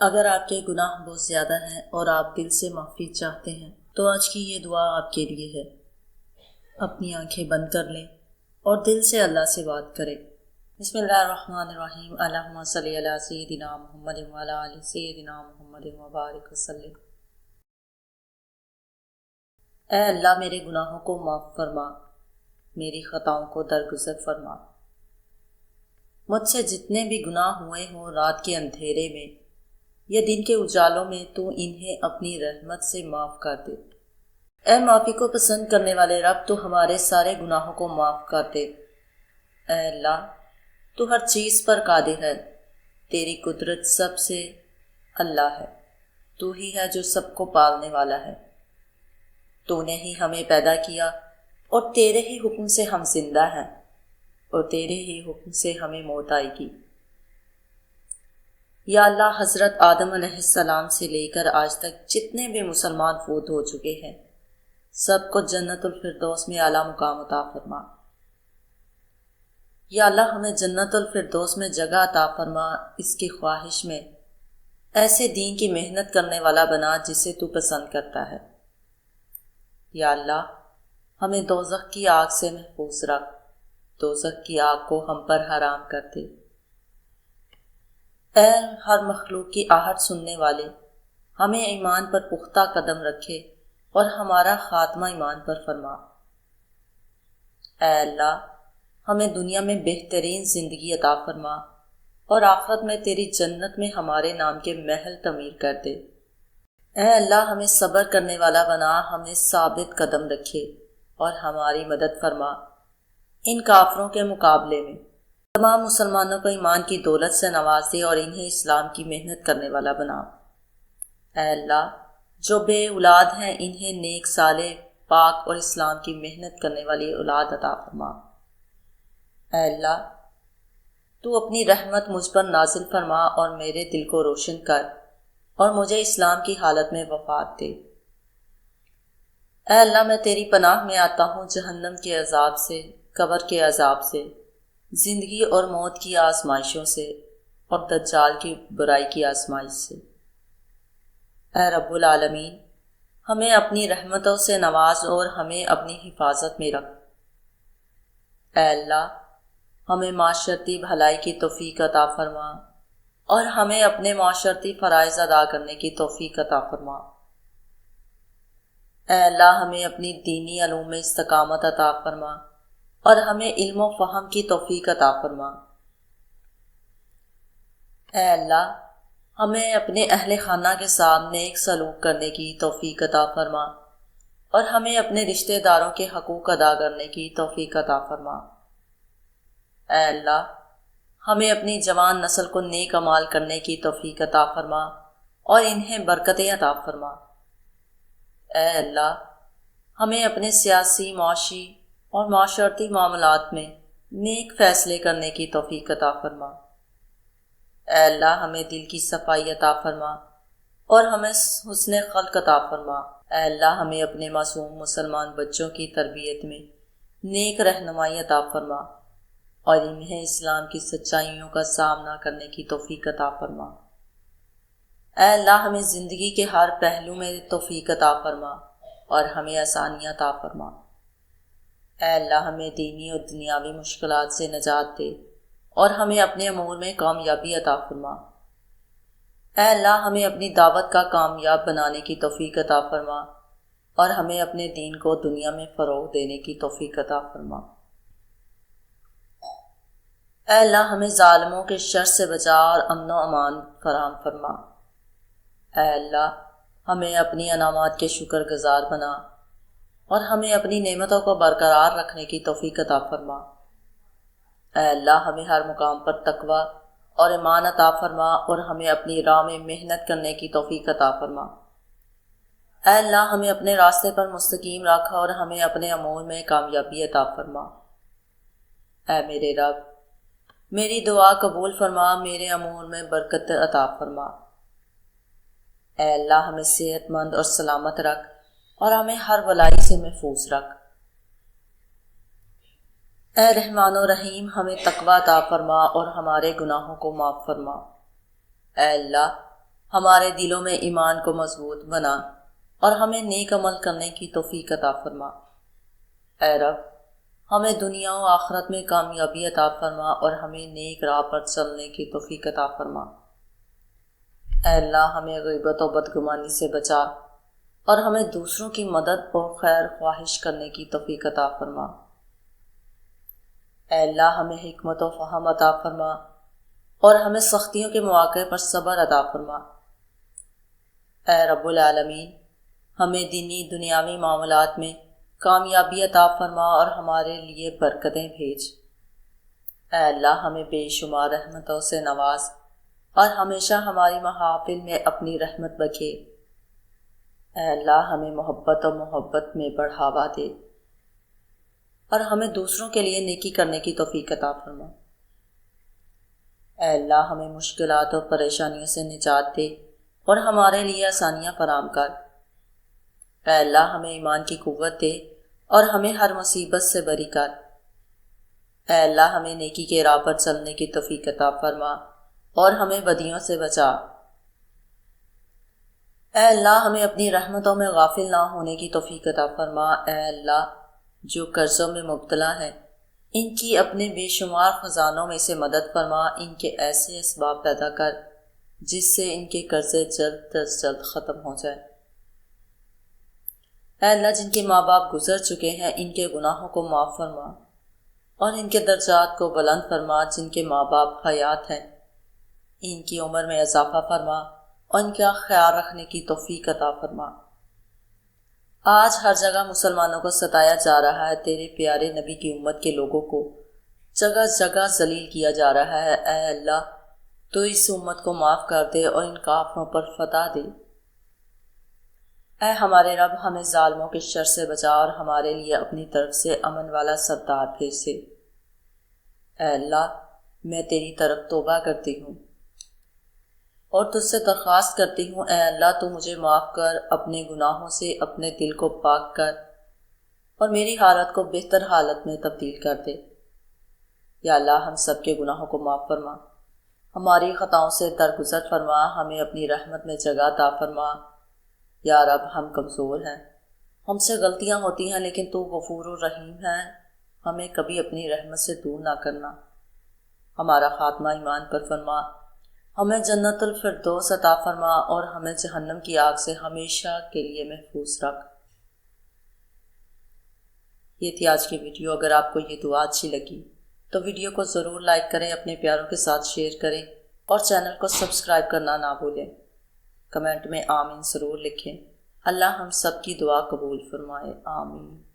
اگر آپ کے گناہ بہت زیادہ ہیں اور آپ دل سے معافی چاہتے ہیں تو آج کی یہ دعا آپ کے لیے ہے۔ اپنی آنکھیں بند کر لیں اور دل سے اللہ سے بات کریں۔ بسم اللہ الرحمن الرحیم۔ اللہم صلی علی سیدنا محمد وعلی آل سیدنا محمد وبارک وسلم۔ اے اللہ، میرے گناہوں کو معاف فرما، میری خطاؤں کو درگزر فرما۔ مجھ سے جتنے بھی گناہ ہوئے ہوں رات کے اندھیرے میں یا دن کے اجالوں میں، تو انہیں اپنی رحمت سے معاف کر دے۔ اے معافی کو پسند کرنے والے رب، تو ہمارے سارے گناہوں کو معاف کر دے۔ اے اللہ، تو ہر چیز پر قادر ہے، تیری قدرت سب سے اللہ ہے، تو ہی ہے جو سب کو پالنے والا ہے۔ تو نے ہی ہمیں پیدا کیا اور تیرے ہی حکم سے ہم زندہ ہیں، اور تیرے ہی حکم سے ہمیں موت آئے گی۔ یا اللہ، حضرت آدم علیہ السلام سے لے کر آج تک جتنے بھی مسلمان فوت ہو چکے ہیں، سب کو جنت الفردوس میں اعلیٰ مقام عطا فرما۔ یا اللہ، ہمیں جنت الفردوس میں جگہ عطا فرما، اس کی خواہش میں ایسے دین کی محنت کرنے والا بنا جسے تو پسند کرتا ہے۔ یا اللہ، ہمیں دوزخ کی آگ سے محفوظ رکھ، دوزخ کی آگ کو ہم پر حرام کر دے۔ اے ہر مخلوق کی آہٹ سننے والے، ہمیں ایمان پر پختہ قدم رکھے اور ہمارا خاتمہ ایمان پر فرما۔ اے اللہ، ہمیں دنیا میں بہترین زندگی عطا فرما اور آخرت میں تیری جنت میں ہمارے نام کے محل تعمیر کر دے۔ اے اللہ، ہمیں صبر کرنے والا بنا، ہمیں ثابت قدم رکھے اور ہماری مدد فرما ان کافروں کے مقابلے میں۔ تمام مسلمانوں کو ایمان کی دولت سے نواز دے اور انہیں اسلام کی محنت کرنے والا بنا۔ اے اللہ، جو بے اولاد ہیں انہیں نیک صالح پاک اور اسلام کی محنت کرنے والی اولاد عطا فرما۔ اے اللہ، تو اپنی رحمت مجھ پر نازل فرما اور میرے دل کو روشن کر اور مجھے اسلام کی حالت میں وفات دے۔ اے اللہ، میں تیری پناہ میں آتا ہوں جہنم کے عذاب سے، قبر کے عذاب سے، زندگی اور موت کی آزمائشوں سے اور دجال کی برائی کی آزمائش سے۔ اے رب العالمین، ہمیں اپنی رحمتوں سے نواز اور ہمیں اپنی حفاظت میں رکھ۔ اے اللہ، ہمیں معاشرتی بھلائی کی توفیق عطا فرما اور ہمیں اپنے معاشرتی فرائض ادا کرنے کی توفیق عطا فرما۔ اے اللہ، ہمیں اپنی دینی علوم میں استقامت عطا فرما اور ہمیں علم و فہم کی توفیق عطا فرما۔ اے اللہ، ہمیں اپنے اہل خانہ کے ساتھ نیک سلوک کرنے کی توفیق عطا فرما اور ہمیں اپنے رشتہ داروں کے حقوق ادا کرنے کی توفیق عطا فرما۔ اے اللہ، ہمیں اپنی جوان نسل کو نیک اعمال کرنے کی توفیق عطا فرما اور انہیں برکتیں عطا فرما۔ اے اللہ، ہمیں اپنے سیاسی، معاشی اور معاشرتی معاملات میں نیک فیصلے کرنے کی توفیق عطا فرما۔ اے اللہ، ہمیں دل کی صفائی عطا فرما اور ہمیں حسن خلق عطا فرما۔ اے اللہ، ہمیں اپنے معصوم مسلمان بچوں کی تربیت میں نیک رہنمائی عطا فرما اور انہیں اسلام کی سچائیوں کا سامنا کرنے کی توفیق عطا فرما۔ اے اللہ، ہمیں زندگی کے ہر پہلو میں توفیق عطا فرما اور ہمیں آسانیاں عطا فرما۔ اے اللہ، ہمیں دینی اور دنیاوی مشکلات سے نجات دے اور ہمیں اپنے امور میں کامیابی عطا فرما۔ اے اللہ، ہمیں اپنی دعوت کا کامیاب بنانے کی توفیق عطا فرما اور ہمیں اپنے دین کو دنیا میں فروغ دینے کی توفیق عطا فرما۔ اے اللہ، ہمیں ظالموں کے شر سے بچا اور امن و امان فراہم فرما۔ اے اللہ، ہمیں اپنی انعامات کے شکر گزار بنا اور ہمیں اپنی نعمتوں کو برقرار رکھنے کی توفیق عطا فرما۔ اے اللہ، ہمیں ہر مقام پر تقوی اور ایمان عطا فرما اور ہمیں اپنی راہ میں محنت کرنے کی توفیق عطا فرما۔ اے اللہ، ہمیں اپنے راستے پر مستقیم رکھ اور ہمیں اپنے امور میں کامیابی عطا فرما۔ اے میرے رب، میری دعا قبول فرما، میرے امور میں برکت عطا فرما۔ اے اللہ، ہمیں صحت مند اور سلامت رکھ اور ہمیں ہر بلائی سے محفوظ رکھ۔ اے رحمان و رحیم، ہمیں تقوی عطا فرما اور ہمارے گناہوں کو معاف فرما۔ اے اللہ، ہمارے دلوں میں ایمان کو مضبوط بنا اور ہمیں نیک عمل کرنے کی توفیق عطا فرما۔ اے رب، ہمیں دنیا و آخرت میں کامیابی عطا فرما اور ہمیں نیک راہ پر چلنے کی توفیق عطا فرما۔ اے اللہ، ہمیں غیبت و بدگمانی سے بچا اور ہمیں دوسروں کی مدد اور خیر خواہش کرنے کی توفیق عطا فرما۔ اے اللہ، ہمیں حکمت و فہم عطا فرما اور ہمیں سختیوں کے مواقع پر صبر عطا فرما۔ اے رب العالمین، ہمیں دینی دنیاوی معاملات میں کامیابی عطا فرما اور ہمارے لیے برکتیں بھیج۔ اے اللہ، ہمیں بے شمار رحمتوں سے نواز اور ہمیشہ ہماری محافل میں اپنی رحمت بکھیر۔ اے اللہ، ہمیں محبت میں بڑھاوا دے اور ہمیں دوسروں کے لیے نیکی کرنے کی توفیق عطا فرما۔ اے اللہ، ہمیں مشکلات اور پریشانیوں سے نجات دے اور ہمارے لیے آسانیاں فراہم کر۔ اے اللہ، ہمیں ایمان کی قوت دے اور ہمیں ہر مصیبت سے بری کر۔ اے اللہ، ہمیں نیکی کے راہ پر چلنے کی توفیق عطا فرما اور ہمیں بدیوں سے بچا۔ اے اللہ، ہمیں اپنی رحمتوں میں غافل نہ ہونے کی توفیق عطا فرما۔ اے اللہ، جو قرضوں میں مبتلا ہیں ان کی اپنے بے شمار خزانوں میں سے مدد فرما، ان کے ایسے اسباب پیدا کر جس سے ان کے قرضے جلد از جلد ختم ہو جائے۔ اے اللہ، جن کے ماں باپ گزر چکے ہیں ان کے گناہوں کو معاف فرما اور ان کے درجات کو بلند فرما۔ جن کے ماں باپ حیات ہیں ان کی عمر میں اضافہ فرما اور ان کا خیال رکھنے کی توفیق عطا فرما۔ آج ہر جگہ مسلمانوں کو ستایا جا رہا ہے، تیرے پیارے نبی کی امت کے لوگوں کو جگہ جگہ ذلیل کیا جا رہا ہے۔ اے اللہ، تو اس امت کو معاف کر دے اور ان کافروں پر فتح دے۔ اے ہمارے رب، ہمیں ظالموں کے شر سے بچا اور ہمارے لیے اپنی طرف سے امن والا سردار بھیج دے۔ اے اللہ، میں تیری طرف توبہ کرتی ہوں اور تجھ سے درخواست کرتی ہوں، اے اللہ تو مجھے معاف کر، اپنے گناہوں سے اپنے دل کو پاک کر اور میری حالت کو بہتر حالت میں تبدیل کر دے۔ یا اللہ، ہم سب کے گناہوں کو معاف فرما، ہماری خطاؤں سے درگزر فرما، ہمیں اپنی رحمت میں جگہ عطا فرما۔ یا رب، ہم کمزور ہیں، ہم سے غلطیاں ہوتی ہیں، لیکن تو غفور الرحیم ہے، ہمیں کبھی اپنی رحمت سے دور نہ کرنا۔ ہمارا خاتمہ ایمان پر فرما، ہمیں جنت الفردوس عطا فرما اور ہمیں جہنم کی آگ سے ہمیشہ کے لیے محفوظ رکھ۔ یہ تھی آج کی ویڈیو۔ اگر آپ کو یہ دعا اچھی لگی تو ویڈیو کو ضرور لائک کریں، اپنے پیاروں کے ساتھ شیئر کریں اور چینل کو سبسکرائب کرنا نہ بھولیں۔ کمنٹ میں آمین ضرور لکھیں۔ اللہ ہم سب کی دعا قبول فرمائے، آمین۔